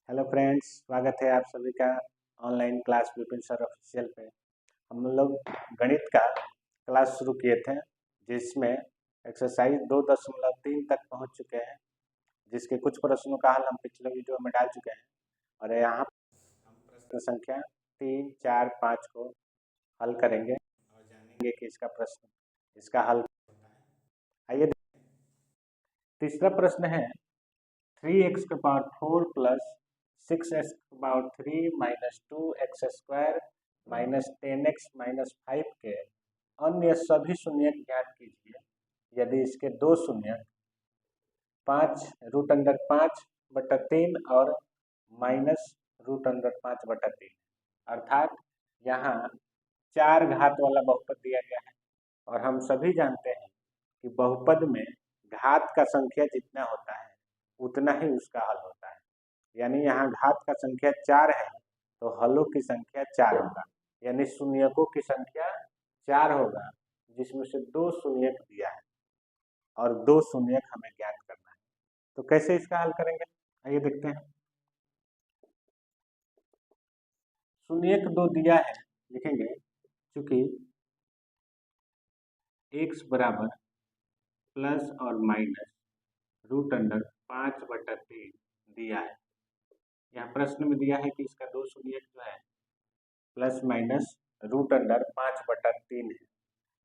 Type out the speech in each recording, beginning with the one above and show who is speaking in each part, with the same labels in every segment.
Speaker 1: Hello friends, स्वागत है आप सभी का online class Vipin sir official पे। हम लोग गणित का क्लास शुरू किए थे, जिसमें एक्सरसाइज 2.3 तक पहुंच चुके हैं, जिसके कुछ प्रश्नों का हल हम पिछले वीडियो में डाल चुके हैं। और यहाँ हम प्रश्न संख्या 3, 4, 5 को हल करेंगे और जानेंगे कि इसका हल होता है। आइए देखते हैं। तीसरा प्रश्न है 3x⁴ plus 6x⁻³ minus 2x² minus 10x−5 के अन्य सभी शून्यक ज्ञात कीजिए यदि इसके दो शून्यक 5√5/3 और -√5/3, अर्थात यहाँ 4 घात वाला बहुपद दिया गया है। और हम सभी जानते हैं कि बहुपद में घात का संख्या जितना होता है उतना ही उसका हल होता है। यानी यहाँ घात का संख्या 4 है तो हलों की संख्या 4 होगा, यानी शून्यकों की संख्या 4 होगा, जिसमें से 2 शून्यक दिया है और 2 शून्यक हमें ज्ञात करना है। तो कैसे इसका हल करेंगे, आइए देखते हैं। शून्यक 2 दिया है, लिखेंगे चूंकि x बराबर प्लस और माइनस √5/3 दिया है। यहाँ प्रश्न में दिया है कि इसका दो शून्यक जो है प्लस माइनस √5/3 है।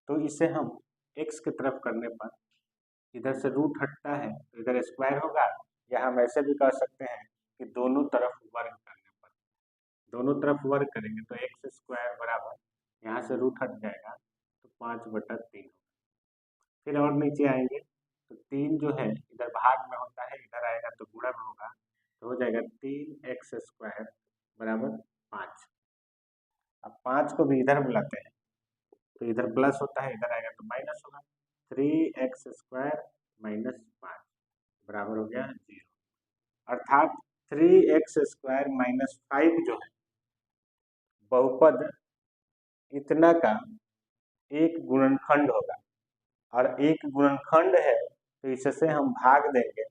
Speaker 1: तो इसे हम x की तरफ करने पर इधर से रूट हटता है तो इधर स्क्वायर होगा, या हम ऐसे भी कह सकते हैं कि दोनों तरफ वर्ग करने पर, दोनों तरफ वर्ग करेंगे तो x² बराबर यहाँ से रूट हट जाएगा तो 5/3 होगा। फिर और नीचे आएंगे तो 3 जो है इधर भाग में होता है, इधर आएगा तो गुणा में होगा, तो हो जाएगा 3x² बराबर 5। अब 5 को भी इधर बुलाते हैं तो इधर प्लस होता है, इधर आएगा तो माइनस होगा। 3x² माइनस 5 बराबर हो गया 0, अर्थात 3x² माइनस 5 जो है बहुपद इतना का एक गुणनखंड होगा, और एक गुणनखंड है तो इससे हम भाग देंगे।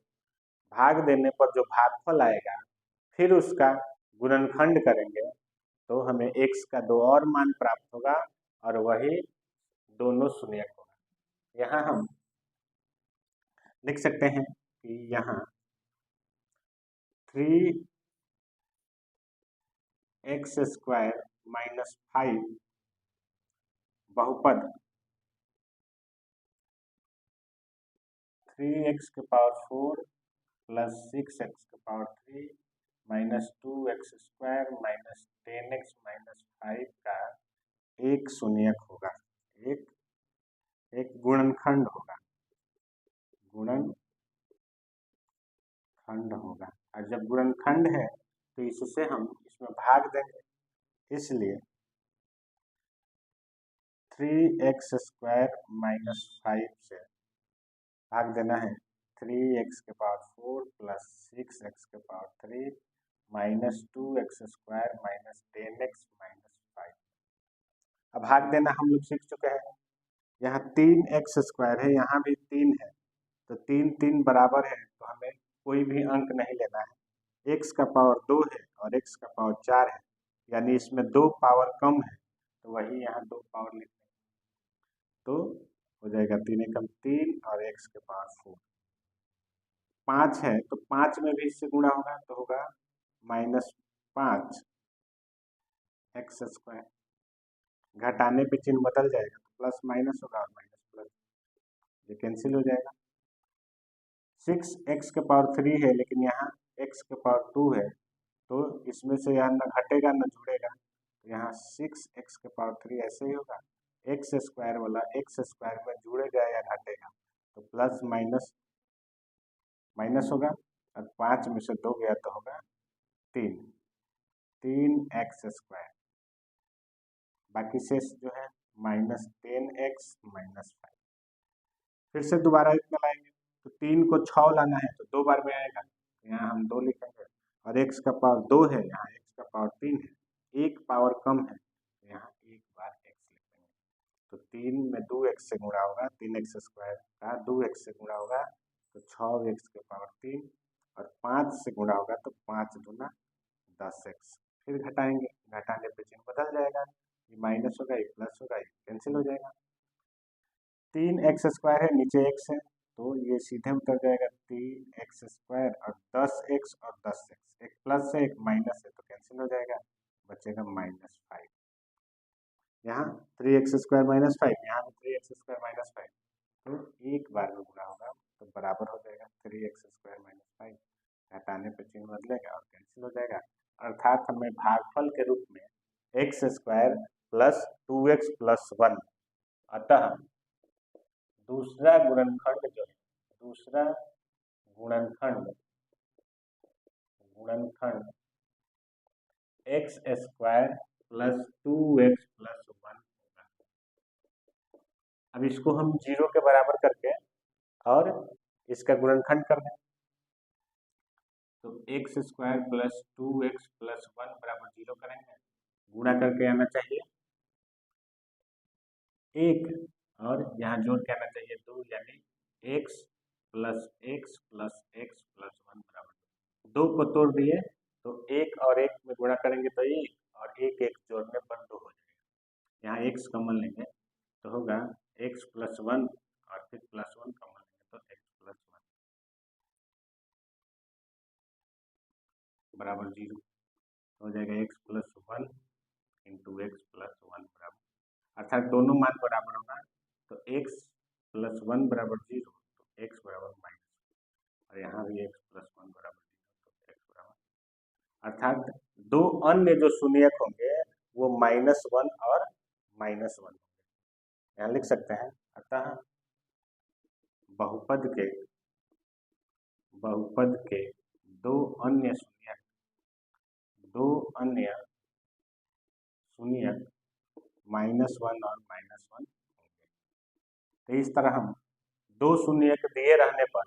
Speaker 1: भाग देने पर जो भागफल आएगा फिर उसका गुणनखंड करेंगे तो हमें x का 2 और मान प्राप्त होगा और वही दोनों शून्यक होगा। यहाँ हम लिख सकते हैं कि यहाँ 3x² माइनस 5 बहुपद 3x⁴ plus 6x⁴ minus 2x² minus 10x−5 का एक शून्यक होगा, एक गुणनखंड होगा, गुणनखंड होगा। और जब गुणनखंड है तो इससे हम इसमें भाग देंगे, इसलिए 3x² माइनस 5 से भाग देना है 3x⁴ plus 6x⁴ minus 2x² minus 10x−5। अब भाग देना हम लोग सीख चुके हैं। यहाँ 3x² है, यहाँ भी 3 है, तो 3 बराबर है तो हमें कोई भी अंक नहीं लेना है। x का पावर 2 है और x का पावर 4 है, यानी इसमें 2 पावर कम है तो वही यहाँ 2 पावर लिखेंगे तो हो जाएगा 3 एकम 3 और x⁴ 5 है तो 5 में भी इससे गुणा होगा तो होगा -5 x²। घटाने पे चिन्ह बदल जाएगा तो प्लस माइनस होगा और माइनस प्लस, ये कैंसिल हो जाएगा। 6x⁴ है लेकिन यहाँ x⁴ है तो इसमें से यहाँ न घटेगा न जुड़ेगा, तो यहाँ 6x⁴ ऐसे ही होगा। x² वाला x² में जुड़ेगा या घटेगा तो प्लस माइनस माइनस होगा, और 5 में से 2 गया तो होगा 3x²। बाकी शेष जो है -10x−5। फिर से दोबारा इतना लाएंगे तो 3 को 6 लाना है तो 2 बार में आएगा, यहाँ हम 2 लिखेंगे, और x का पावर 2 है, यहाँ x का पावर 3 है, एक पावर कम है तो यहाँ एक बार x लिखेंगे। तो 3 में 2x से गुणा होगा, 3x² का 2x से गुणा होगा तो 6x⁴ और 5 से गुणा होगा तो 5 दूना 10x, फिर घटाएंगे, घटाने पे चिन्ह बदल जाएगा, ये माइनस होगा, ये प्लस होगा, ये कैंसिल हो जाएगा। 3x² है, नीचे x है, तो ये सीधे उतर जाएगा 3x² और 10x और 10x, एक प्लस है एक माइनस है तो कैंसिल हो जाएगा, बचेगा -5। यहाँ 3x² -5, यहाँ भी 3x² -5, तो एक बार में गुणा होगा तो बराबर हो जाएगा 3x² -5, घटाने पर चिन्ह बदलेगा और कैंसिल हो जाएगा। अर्थात हमें भागफल के रूप में x² + 2x + 1, अतः दूसरा गुणनखंड जो है, दूसरा गुणनखंड x² + 2x + 1 होगा। अब इसको हम 0 के बराबर करके और इसका गुणनखंड कर दें, तो x² + 2x + 1 बराबर 0 करेंगे, गुणा करके आना चाहिए 1 और यहाँ जोड़ के आना चाहिए 2, यानी x + x + x + 1 बराबर 2 को तोड़ दिए तो 1 और 1 में गुणा करेंगे तो 1 और 1 1 जोड़ने पर 2 हो जाएगा। यहाँ x कॉमन लेंगे तो होगा x + 1 और फिर +1 कॉमन लेंगे तो x + 1 बराबर 0 हो जाएगा। x + 1 × x + 1 बराबर, अर्थात दोनों मान बराबर होगा तो x + 1 बराबर 0 तो x बराबर -, और यहाँ भी x + 1 बराबर 0 तो x बराबर, अर्थात दो अन्य जो शून्यक होंगे वो -1 और -1 होंगे। यहाँ लिख सकते हैं, अतः बहुपद के दो अन्य शून्यक -1 और -1 होंगे। तो इस तरह हम दो शून्यक दिए रहने पर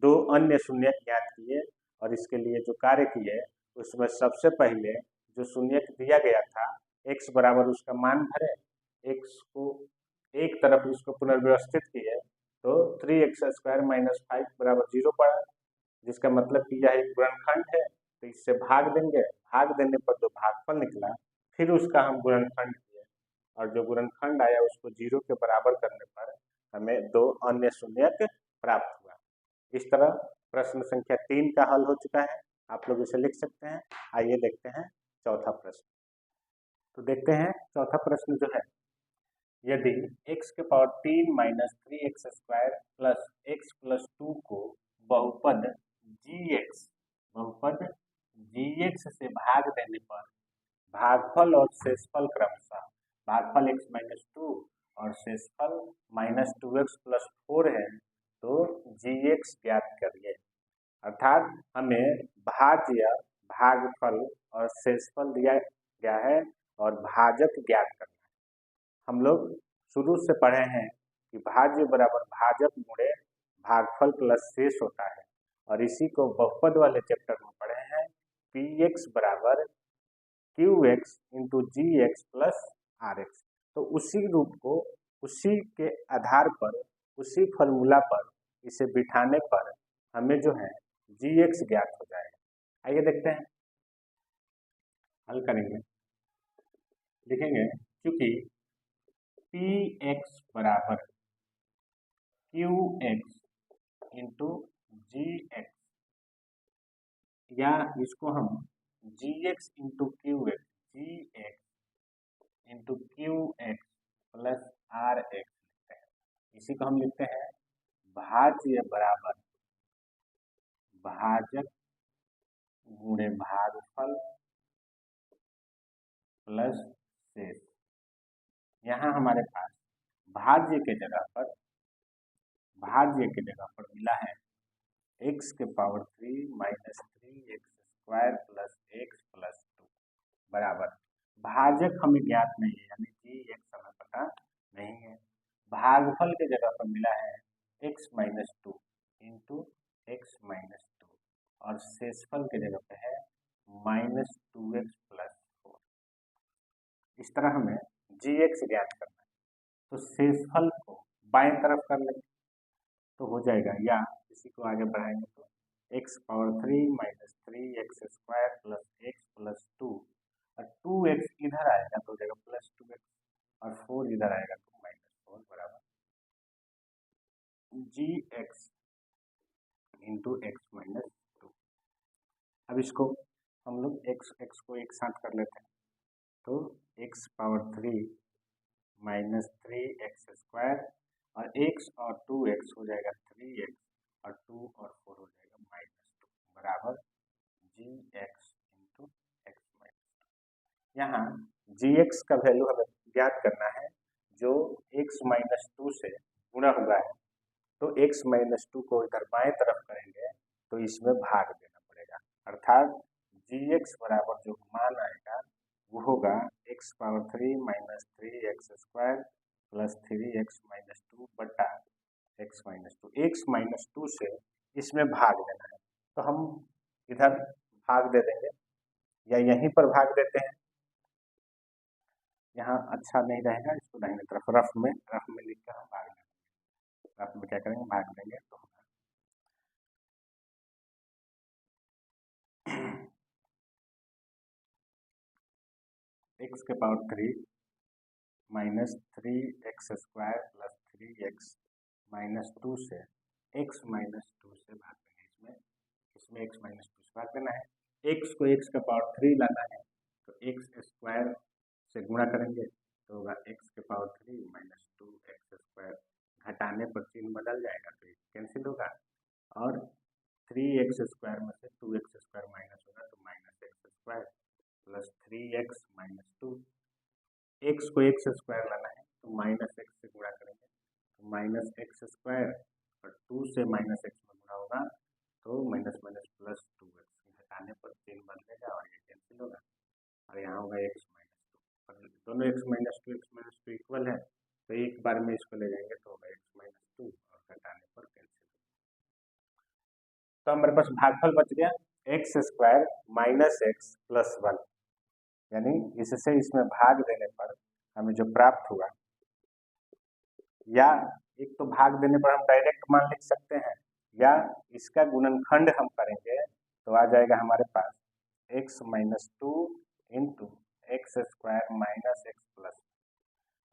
Speaker 1: दो अन्य शून्यक ज्ञात किए और इसके लिए जो कार्य किए उसमें सबसे पहले जो शून्यक दिया गया था x बराबर उसका मान भरे, x को एक तरफ उसको पुनर्व्यवस्थित किए तो 3x² -5 बराबर 0 पड़ा, जिसका मतलब कि यह एक गुणनखंड है, तो इससे भाग देंगे, भाग देने पर जो भागफल निकला फिर उसका हम गुणनखंड किए और जो गुणनखंड आया उसको 0 के बराबर करने पर हमें दो अन्य शून्यक प्राप्त हुआ। इस तरह प्रश्न संख्या 3 का हल हो चुका है, आप लोग इसे लिख सकते हैं। आइए देखते हैं चौथा प्रश्न। तो देखते हैं चौथा प्रश्न जो है, यदि x³ - 3x² + x + 2 को बहुपद gx से भाग देने पर भागफल और शेषफल क्रमशः, भागफल x - 2 और शेषफल -2x + 4 है, तो gx ज्ञात करिए। अर्थात हमें भाज्य, भागफल और शेषफल दिया गया है और भाजक ज्ञात करना है। हम लोग शुरू से पढ़े हैं कि भाज्य बराबर भाजक गुणे भागफल प्लस शेष होता है, और इसी को बहुपद वाले चैप्टर में पढ़े हैं, px बराबर qx × gx + rx। तो उसी रूप को, उसी के आधार पर, उसी फॉर्मूला पर इसे बिठाने पर हमें जो है gx ज्ञात हो जाएगा। आइए देखते हैं, हल करेंगे, लिखेंगे क्योंकि px बराबर qx × gx, या इसको हम gx × qx, gx × qx + rx लिखते हैं। इसी को हम लिखते हैं भाज्य बराबर भाजक गुणे भागफल प्लस शेष। यहाँ हमारे पास भाज्य के जगह पर मिला है x³ - 3x² + x + 2 बराबर, भाजक हमें ज्ञात नहीं है, यानी कि x हमें पता नहीं है। भागफल के जगह पर मिला है x - 2 × x - 2 और शेषफल के जगह पे है -2x + 4। इस तरह हमें gx ज्ञात करना है, तो शेषफल को बाएं तरफ कर लेंगे तो हो जाएगा, या इसी को आगे बढ़ाएंगे तो x power 3 minus 3x² plus x plus 2 और 2x इधर आएगा तो हो जाएगा प्लस 2x और 4 इधर आएगा तो -4 बराबर gx इंटू एक्स माइनस 2। अब इसको हम लोग x को एक साथ कर लेते हैं तो x पावर 3 माइनस 3x² और x और 2x हो जाएगा 3x और 2 और 4 हो जाएगा -2 बराबर gx इंटू एक्स माइनस 2। यहाँ gx का वैल्यू हमें ज्ञात करना है जो x माइनस 2 से गुणा हुआ है तो x माइनस 2 को इधर बाएं तरफ करेंगे तो इसमें भाग देना पड़ेगा, अर्थात gx बराबर जो मान आएगा वो होगा x power 3 minus 3x² plus 3x minus 2 बटा x माइनस 2। x माइनस 2 से इसमें भाग देना है तो हम इधर भाग दे देंगे या यहीं पर भाग देते हैं, यहाँ अच्छा नहीं रहेगा, इसको दाहिने तरफ रफ में लिख कर हम भाग देंगे। रफ में क्या करेंगे, भाग देंगे तो x के power 3 minus 3x² plus 3x minus 2 से x माइनस 2 से भाग देंगे, इसमें x माइनस 2 से भाग देना है। x को x का पावर 3 लाना है तो x² से गुणा करेंगे तो होगा x के पावर 3 माइनस 2x² घटाने पर चिन्ह बदल जाएगा तो ये कैंसिल होगा और 3x² में से 2x² माइनस होगा तो minus x² plus 3x minus 2। x को x² लाना है तो माइनस x से गुणा करेंगे तो माइनस x² और 2 से माइनस x में गुणा होगा तो माइनस माइनस प्लस 2x घटाने पर चिन्ह बदलेगा और ये कैंसिल होगा और यहाँ होगा x माइनस 2। दोनों x माइनस 2 इक्वल है तो एक बार में इसको ले जाएंगे तो होगा x माइनस 2 और घटाने पर कैंसिल। तो हमारे पास भागफल बच गया x² माइनस x प्लस 1, यानी इससे इसमें भाग देने पर हमें जो प्राप्त हुआ, या एक तो भाग देने पर हम डायरेक्ट मान लिख सकते हैं या इसका गुणनखंड हम करेंगे तो आ जाएगा हमारे पास x minus 2 into x² minus x plus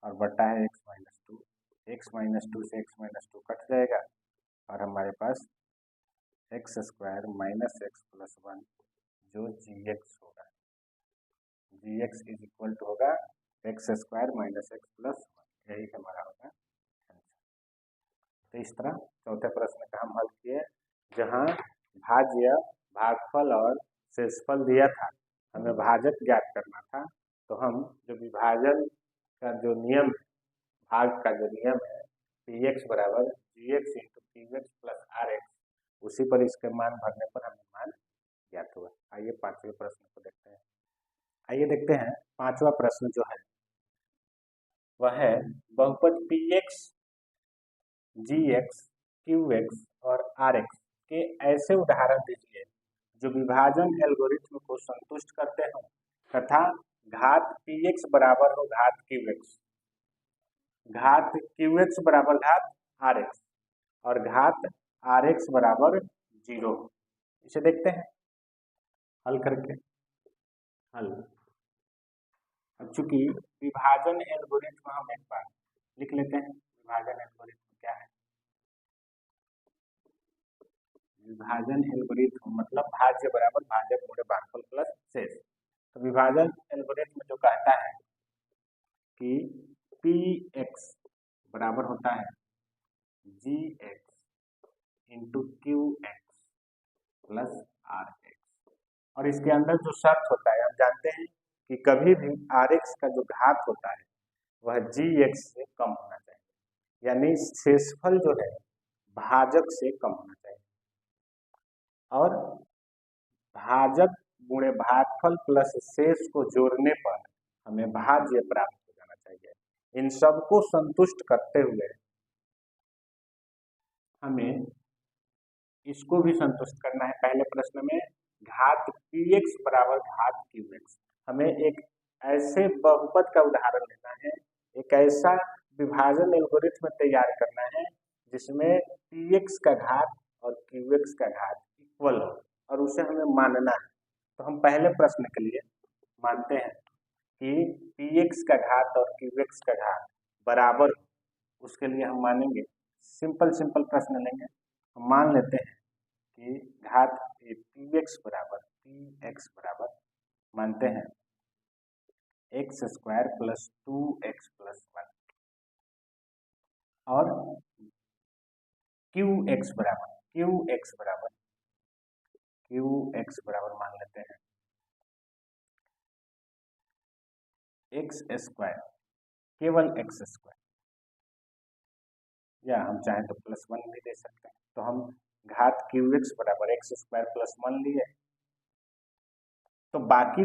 Speaker 1: और बटा है x माइनस 2। x माइनस 2 से x माइनस 2 कट जाएगा और हमारे पास x² माइनस x प्लस 1 जो gx होगा, gx इज इक्वल टू होगा x² माइनस x प्लस 1, यही हमारा होगा आंसर। तो इस तरह चौथे प्रश्न का हम हल किए जहाँ भाज्य, भागफल और शेषफल दिया था, हमें भाजक ज्ञात करना था तो हम जो विभाजन का जो नियम है, भाग का जो नियम है px बराबर gx into qx plus rx, उसी पर इसके मान भरने पर हमें मान ज्ञात हुआ। आइए पांचवें प्रश्न को देखते हैं। आइए देखते हैं पांचवा प्रश्न जो है वह है बहुपद px, gx, qx और rx के ऐसे उदाहरण दीजिए जो विभाजन एल्गोरिथ्म को संतुष्ट करते हो तथा घात px बराबर हो घात qx, घात qx बराबर घात rx और घात rx बराबर 0। इसे देखते हैं हल करके। हल, अब चूंकि विभाजन एल्गोरिथ्म हम एक बार लिख लेते हैं, विभाजन एल्गोरिथ्म क्या है। विभाजन एल्गोरिथ्म मतलब भाज्य बराबर भाजक गुणे भागफल प्लस शेष। तो विभाजन एल्गोरिथ्म जो कहता है कि px बराबर होता है gx into qx plus rx और इसके अंदर जो शर्त होता है, हम जानते हैं कि कभी भी rx का जो घात होता है वह gx से कम होना चाहिए, यानी शेषफल जो है भाजक से कम होना चाहिए और भाजक गुणे भागफल प्लस शेष को जोड़ने पर हमें भाज्य प्राप्त हो जाना चाहिए। इन सब को संतुष्ट करते हुए हमें इसको भी संतुष्ट करना है। पहले प्रश्न में घात px बराबर घात qx, हमें एक ऐसे बहुपद का उदाहरण लेना है, एक ऐसा विभाजन एल्गोरिथ्म तैयार करना है जिसमें px का घात और qx का घात इक्वल हो और उसे हमें मानना है। तो हम पहले प्रश्न के लिए मानते हैं कि px का घात और qx का घात बराबर हो, उसके लिए हम मानेंगे सिंपल प्रश्न लेंगे। हम मान लेते हैं कि घात px बराबर मानते हैं x square plus 2x plus 1 और qx बराबर मान लेते हैं x स्क्वायर, केवल x स्क्वायर, या हम चाहें तो प्लस 1 भी दे सकते हैं। तो हम घात qx बराबर x स्क्वायर प्लस 1 लिए, तो बाकी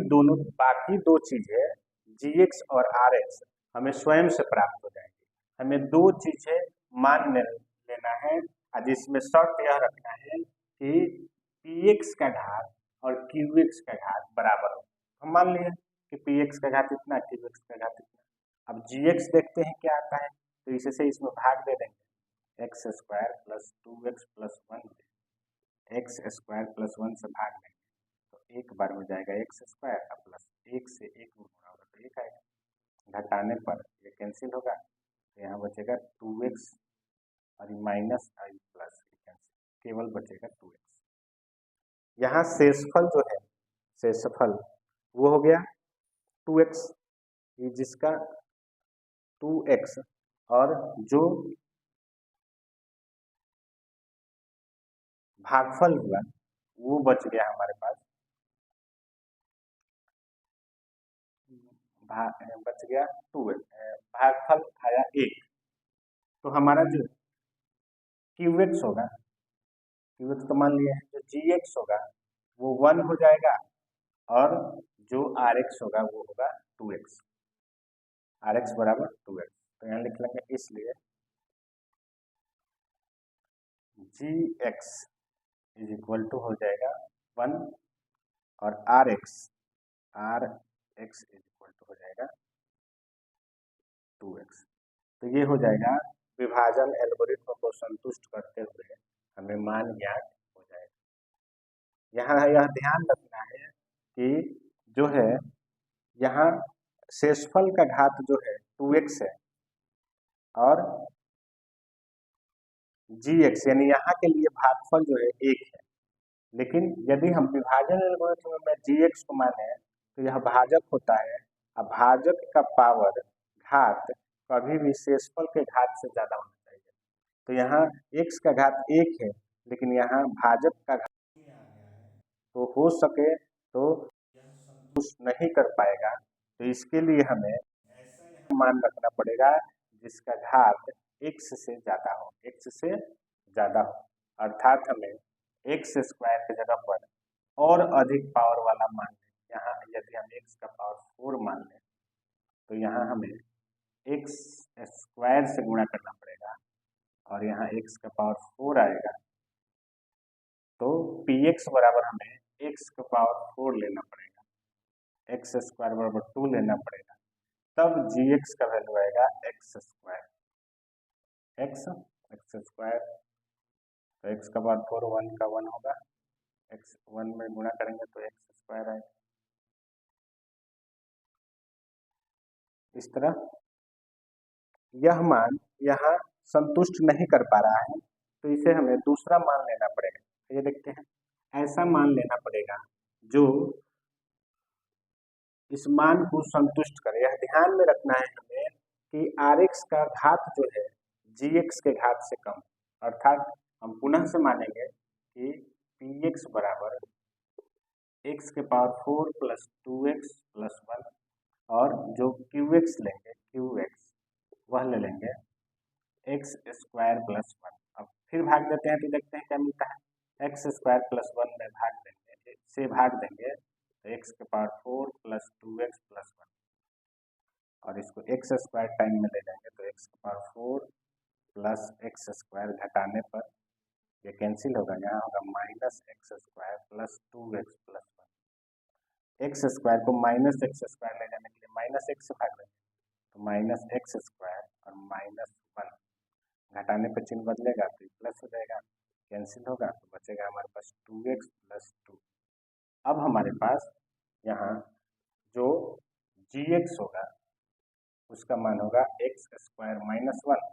Speaker 1: दो चीजें gx और rx हमें स्वयं से प्राप्त हो जाएंगी। हमें दो चीजें मान लेना है, जिसमें शर्त यह रखना है कि px का घात और qx का घात बराबर हो। हम मान लिए कि px का घात इतना, qx का घात इतना। अब gx देखते हैं क्या आता है, तो इसे से इसमें भाग दे देंगे, x square plus 2x plus 1, x square plus 1 से भाग देंगे तो एक बार में जाएगा x स्क्वायर, प्लस 1 से 1 गुणा होगा तो 1 आएगा, घटाने पर ये कैंसिल होगा, तो यहाँ बचेगा 2x और माइनस आई प्लस केवल बचेगा 2x। यहाँ शेषफल जो है, शेषफल वो हो गया 2x, जिसका 2x और जो भागफल हुआ वो बच गया हमारे पास, बच गया 2x, भागफल आया 1। तो हमारा जो qx होगा, qx तो मान लिया है, जो gx होगा वो 1 हो जाएगा और जो rx होगा वो होगा 2x, rx बराबर 2x। तो यहाँ लिख लेंगे, इसलिए gx इज इक्वल टू हो जाएगा 1 और rx इज इक्वल टू हो जाएगा 2x। तो ये हो जाएगा, विभाजन एल्गोरिथ्म को संतुष्ट करते हुए हमें मान ज्ञात हो जाएगा। यहाँ यह ध्यान रखना है कि जो है यहाँ शेषफल का घात जो है 2x है और gx यानी यहाँ के लिए भागफल जो है 1 है, लेकिन यदि हम विभाजन एल्गोरिथ्म में gx को माने तो यह भाजक होता है, अब भाजक का पावर घात कभी भी शेषफल के घात से ज्यादा होना चाहिए। तो यहाँ x का घात 1 है, लेकिन यहाँ भाजक का घात तो हो सके तो यह संतुष्ट नहीं कर पाएगा। तो इसके लिए हमें ऐसा मान रखना पड़ेगा जिसका घात x से ज्यादा हो, अर्थात हमें x स्क्वायर की जगह पर और अधिक पावर वाला मान लें। यहाँ यदि हम x का पावर 4 मान लें तो यहाँ हमें x स्क्वायर से गुणा करना पड़ेगा और यहाँ x का पावर 4 आएगा, तो px बराबर हमें x का पावर 4 लेना पड़ेगा, x स्क्वायर बराबर 2 लेना पड़ेगा, तब gx का वैल्यू आएगा x स्क्वायर, x स्क्वायर, तो x का पावर 4 1 का 1 होगा, x 1 में गुणा करेंगे तो x स्क्वायर आएगा। इस तरह यह मान यहाँ संतुष्ट नहीं कर पा रहा है, तो इसे हमें दूसरा मान लेना पड़ेगा। ये देखते हैं, ऐसा मान लेना पड़ेगा जो इस मान को संतुष्ट करे। यह ध्यान में रखना है हमें कि rx का घात जो है gx के घात से कम, अर्थात हम पुनः से मानेंगे कि px बराबर x के पावर 4 प्लस 2x प्लस 1 और जो qx लेंगे, qx वह ले लेंगे x स्क्वायर प्लस 1। अब फिर भाग देते हैं तो देखते हैं क्या मिलता है, x स्क्वायर प्लस 1 में भाग देंगे तो x के पावर 4 प्लस 2x प्लस 1 और इसको x स्क्वायर टाइम में ले लेंगे तो x के पावर 4 प्लस x स्क्वायर, घटाने पर ये कैंसिल होगा, यहाँ होगा minus x square plus 2x plus 1। x square को माइनस x स्क्वायर ले जाने के लिए माइनस x से भाग देंगे तो माइनस x स्क्वायर और माइनस 1, घटाने पर चिन्ह बदलेगा तो प्लस हो जाएगा, कैंसिल होगा तो बचेगा हमारे पास 2x प्लस 2। अब हमारे पास यहाँ जो gx होगा उसका मान होगा x स्क्वायर माइनस 1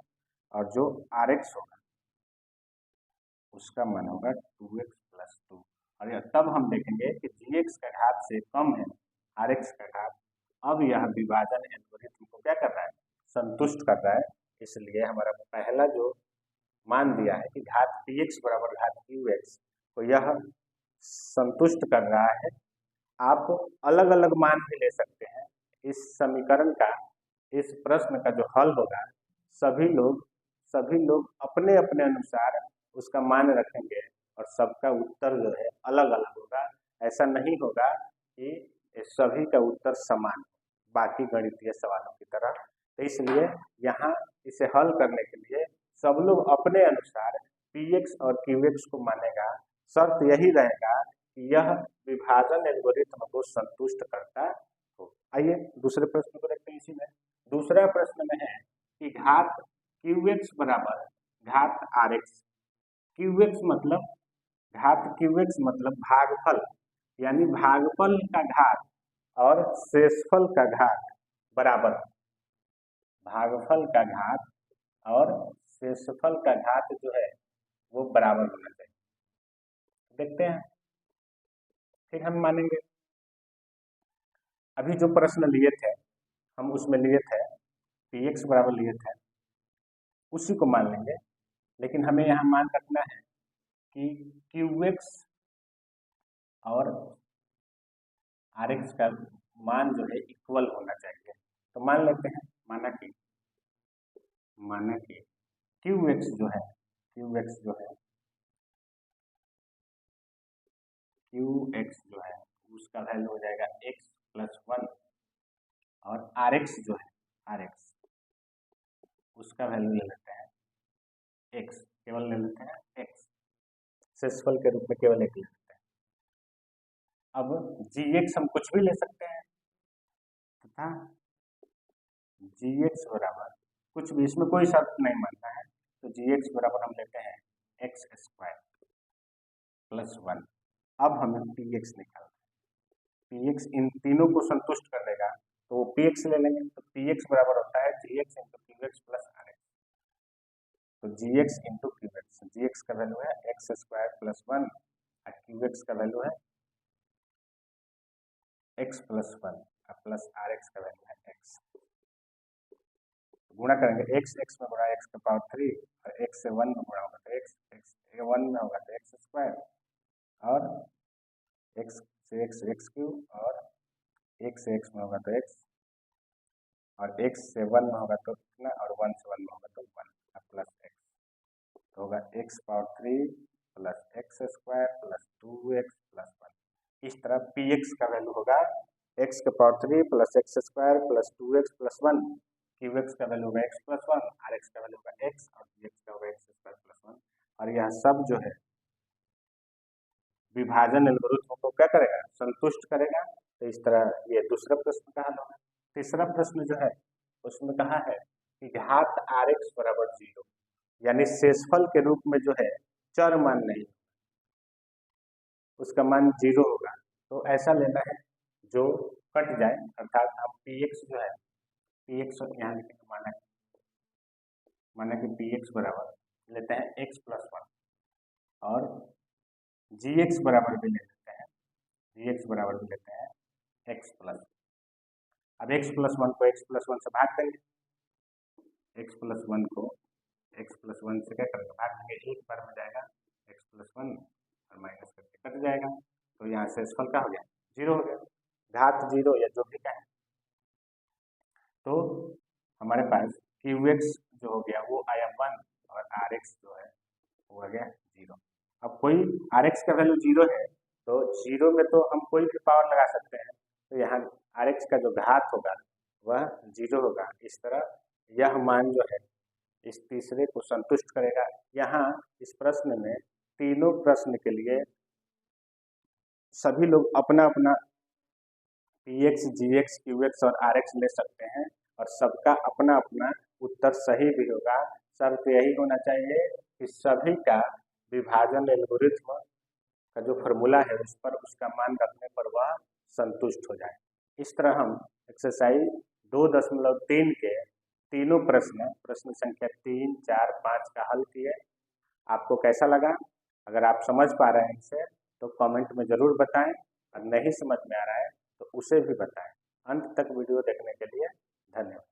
Speaker 1: और जो rx होगा उसका मान होगा 2x प्लस 2। और तब हम देखेंगे कि gx का घात से कम है rx का घात। अब यह विभाजन एल्गोरिथम को क्या कर रहा है, संतुष्ट कर रहा है। इसलिए हमारा पहला जो मान दिया है कि घात px बराबर घात qx तो यह संतुष्ट कर रहा है। आप अलग अलग मान भी ले सकते हैं। इस समीकरण का, इस प्रश्न का जो हल होगा सभी लोग अपने अपने अनुसार उसका मान रखेंगे और सबका उत्तर जो है अलग अलग होगा। ऐसा नहीं होगा कि सभी का उत्तर समान बाकी गणितीय सवालों की तरह। तो इसलिए यहाँ इसे हल करने के लिए सब लोग अपने अनुसार px और qx को मानेगा। शर्त यही रहेगा कि यह विभाजन एल्गोरिथम को संतुष्ट करता हो। आइए दूसरे प्रश्न को देखते हैं। इसी में दूसरा प्रश्न में है कि घात qx बराबर घात rx। qx मतलब घात qx मतलब भागफल, यानी भागफल का घात और शेषफल का घात बराबर, भागफल का घात और शेषफल का घात जो है वो बराबर होना चाहिए। देखते हैं फिर हम मानेंगे। अभी जो प्रश्न लिए थे हम उसमें लिए थे px बराबर लिए थे, उसी को मान लेंगे। लेकिन हमें यहाँ मान रखना है कि qx और rx का मान जो है इक्वल होना चाहिए। तो मान लेते हैं, माना कि qx जो है उसका वैल्यू हो जाएगा x प्लस 1 और rx जो है rx उसका वैल्यू ले लेते हैं x, केवल ले लेते हैं x, शेषफल के रूप में केवल एक ले लेते हैं। अब gx हम कुछ भी ले सकते हैं तथा gx बराबर कुछ भी, इसमें कोई शर्त नहीं मानता है। तो gx बराबर हम लेते हैं x स्क्वायर प्लस 1। अब हमें px निकालना है। px इन तीनों को संतुष्ट कर देगा तो वो px ले लेंगे। तो px बराबर होता है gx into qx plus rx। तो gx इंटू qx, gx का वैल्यू है x स्क्वायर प्लस 1 और qx का वैल्यू है x प्लस 1 और प्लस rx का वैल्यू है x। गुणा करेंगे x में गुणा x का पावर 3 और x से 1 में गुणा होगा तो x 1 में होगा तो x स्क्वायर और x से x क्यूब और x से x में होगा तो x और x से 1 में होगा तो कितना और 1 से 1 में होगा तो 1 प्लस x तो होगा x power 3 plus x square plus 2x plus 1। इस तरह px का वैल्यू होगा x का power 3 plus x square plus 2x plus 1, qx का वैल्यू होगा x प्लस 1, rx का वैल्यू होगा x और gx का होगा x स्क्वायर प्लस 1। और यह सब जो है विभाजन एल्गोरिथम को क्या करेगा, संतुष्ट करेगा। तो इस तरह ये दूसरा प्रश्न का हल होगा। तीसरा प्रश्न जो है उसमें कहा है कि घात rx बराबर 0, यानी शेषफल के रूप में जो है चर मान नहीं, उसका मान 0 होगा। तो ऐसा लेना है जो कट जाए, अर्थात हम px जो है px यहाँ लिखेंगे, माना कि px बराबर लेते हैं x प्लस 1 और gx बराबर भी ले लेते हैं, gx बराबर भी लेते हैं x प्लस। अब x प्लस 1 को x प्लस 1 से भाग देंगे, x प्लस 1 को x प्लस 1 से क्या करेंगे, भाग देंगे, एक बार में जाएगा x प्लस 1 और माइनस करके कट जाएगा। तो यहाँ शेषफल का हो गया 0 हो गया, घात 0 या जो भी का है। तो हमारे पास qx जो हो गया वो आया 1 और rx जो है वो आ गया 0। अब कोई rx का वैल्यू 0 है तो 0 में तो हम कोई भी पावर लगा सकते हैं। तो यहाँ rx का जो घात होगा वह 0 होगा। इस तरह यह मान जो है इस तीसरे को संतुष्ट करेगा। यहाँ इस प्रश्न में तीनों प्रश्न के लिए सभी लोग अपना अपना px, gx, qx और rx ले सकते हैं और सबका अपना अपना उत्तर सही भी होगा। शर्त यही होना चाहिए कि सभी का विभाजन एल्गोरिथ्म का जो फॉर्मूला है उस पर उसका मान रखने पर वह संतुष्ट हो जाए। इस तरह हम एक्सरसाइज 2.3 के तीनों प्रश्न संख्या 3, 4, 5 का हल किए। आपको कैसा लगा? अगर आप समझ पा रहे हैं इसे तो कमेंट में ज़रूर बताएं, और नहीं समझ में आ रहा है तो उसे भी बताएं। अंत तक वीडियो देखने के लिए धन्यवाद।